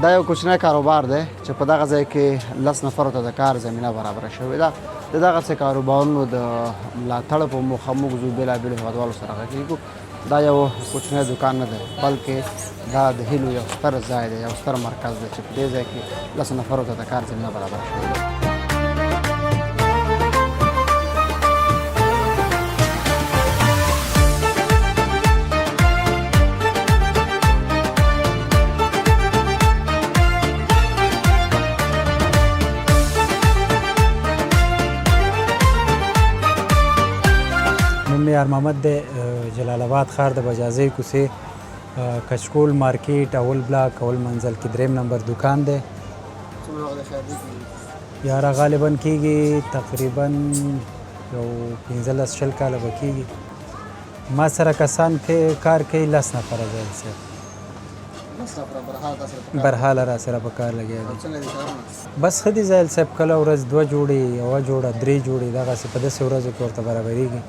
دا یو کوچنی کاروبار دی چې په دغه ځای کې 10 نفرو ته د کار زمینه برابره شوې ده. د دغسې کاروبارونو د ملاتړ په موخه موږ ځو بېلابېلو هېوادوالو سره غږېږو. دا یو کوچنی دوکان نه دی بلکې دا د هیلو یو ستر ځای دی، یو ستر مرکز دی چې په دې ځای کې 10 نفرو ته د کار زمینه برابره شوې ده. یار محمد دی، جلال آباد ښار د بجازۍ کوڅې کچکول مارکیټ اول بلاک اول منزل کې 3 نمبر دکان دی. یاره غالبا کېږي تقریبا یو 15-20 کاله به کېږي. ما سره کسان کار کوي 10 نفره دی صاحب. برحاله را سره په کار لګیا دي. بس ښه دي زایل صاحب، کله ورځ 2 جوړې 1 جوړه 3 جوړې دغسې په داسې ورځو کې ورته برابرېږي.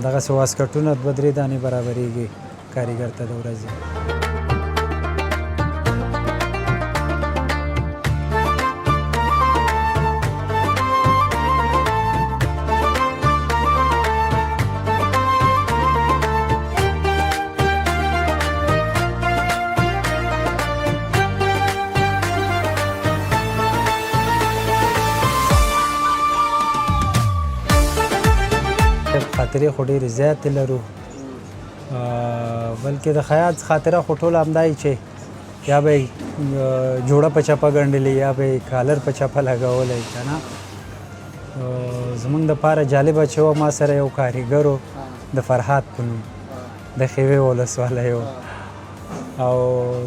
دغسې واسکټونه 2-3 دانې برابرېږي کارګر ته د ورځې. خاطرې خو ډېرې زیاتې لرو، بلکې د خیاط خاطره خو ټوله همدا وي چې یا به یې جوړه په چپه ګنډلې یا به یې کالر په چپه لګولی که نه. زمونږ دپاره جالبه چې وه ما سره یو کاریګر و د فرهاد په نوم د ښېوې ولسوالۍ و، او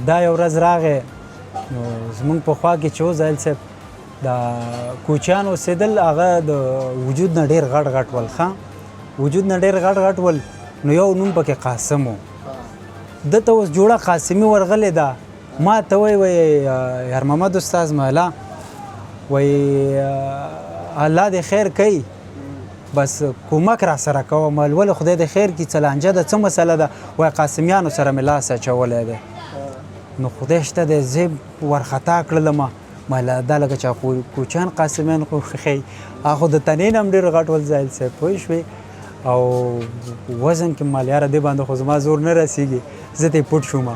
دا یو ورځ راغی نو زمونږ په خوا کې چې و زایل صاحب د کوچیان اوسېدل هغه د وجود نه ډېر غټ غټ ول. ښه وجود نه ډېر غټ غټ ول نو یو نوم پکې قاسم و. ده ته اوس جوړه قاسمي ورغلې ده. ما ته وایي یار محمد استاذ محله وایي الله دې خیر کوي بس کومک را سره کوه. مال ولې خدای دې خیر کړي څه لانجه ده څه مسله ده؟ وایي قاسمیانو سره مې لاس اچولی دی. نو خدای شته دی زه ورخطا کړلم. ماله دا لکه چې کوچیان قاسمیان خو ښیي هغه خو د تنې نه هم ډېر غټ ول زایل صاحب پوه شوې. او وزن کې مال یاره دې باندې خو زما زور نه رسېږي. زه ته یې پټ شوم.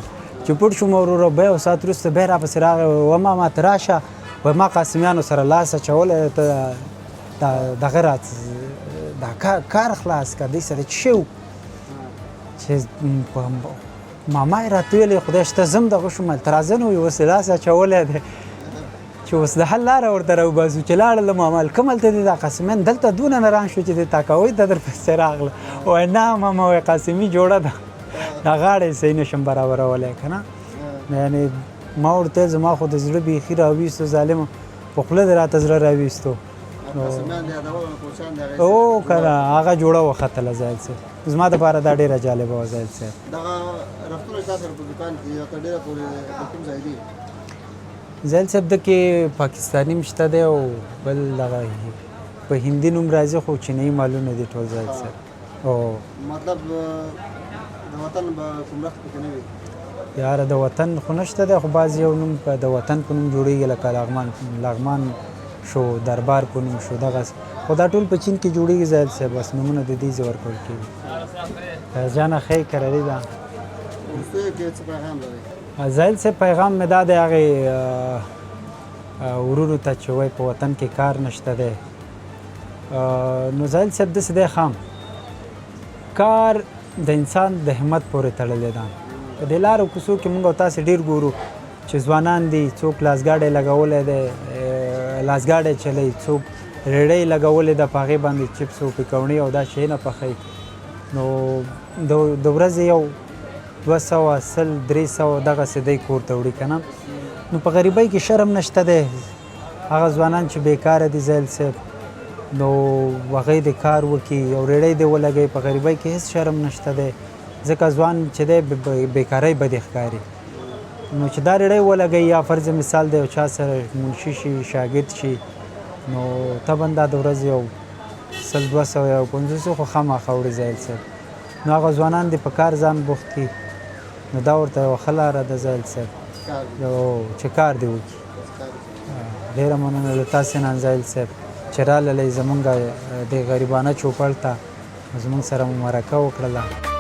چې پټ شوم ورو بیا یو ساعت وروسته بیا راپسې راغی وما ما ته راشه وایي ما قاسمیانو سره لاس اچولی ته دغه دا کار خلاص که دې سره څه شی و چې ماما یې راته ویلې خدای شته زه هم دغه شوم هلته راځه نو اوس یې لاس اچولی دی چې اوس د حل لاره ورته راوباسو چې لاړله ماما کوم هلته دې دا قاسمیان دلته دونه نران شو چې دې تاکاوۍ ته درپسې راغله. وایي نه ماما وایي قاسمي جوړه ده دا غاړه یې صحیح نشم برابرولی که نه. یعنې ما ورته ویل زما خو د زړه بیخي راویستو ظالمه په خوله دې راته زړه راویستو. او که نه هغه جوړه وختله زایل صاحب. زما دپاره دا ډېره جالبه وه زایل صاحب. دغه رفتونه چې تاسو سره په دوکان کې یو تر ډېره پورې د کوم ځای دي؟ زایل صاحب د کې پاکستاني هم شته دی او بل دغه په هندي نوم راځي خو چینایي مالونه دي ټول زایل صاحب. او مطلب د وطن به کوم وخت پکې نه وي؟ یاره د وطن خو نشته دی خو بعض یو نوم د وطن په نوم جوړېږي لکه لغمان شو دربار په نوم شو دغسې خو دا ټول په چین کې جوړېږي زایل صاحب. بس نومونه د دې ځای ورکول کېږي. جانه ښې کراري ده زایل صاحب. پیغام مې دا دی هغې ورونو ته چې وایي په وطن کې کار نشته دی. نو زایل صاحب داسې دی خام کار د انسان د همت پورې تړلی ده. په دې لارو کوڅو کې موږ او تاسې ډېر ګورو چې ځوانان دي څوک لاسګاډی لګولی دی لاسګاډی چلی څوک ریړۍ لګولې ده په هغې باندې چپس او پکوړې او دا شیونه پخوي. نو د ورځې یو 200 100 300 دغسې دی کور ته وړي که نه. نو په غریبۍ کې شرم نشته دی. هغه ځوانان چې بیکاره دي زایل صاحب نو هغوی د کار وکړي یو ریړۍ دې ولګوي. په غریبۍ کې هېڅ شرم نشته دی ځکه ځوان چې دی بیکارۍ به دې ښکاري. نو چې دا ریړۍ ولګوي یا فرض مثال دی یو چا سره منشي شي شاګرد شي نو طبعا دا د ورځې یو 100 200 یا 500 خو خامخا وړي زایل صاحب. نو هغه ځوانان دې په کار ځان بوخت کړي نو دا ورته یوه ښه لاره ده زایل صاحب. چې کار دی وکړي. ډېره مننه له تاسې نه انزایل صاحب چې راغللی زمونږ د غریبانه چوپړ ته زمونږ سره مو مرکه وکړله.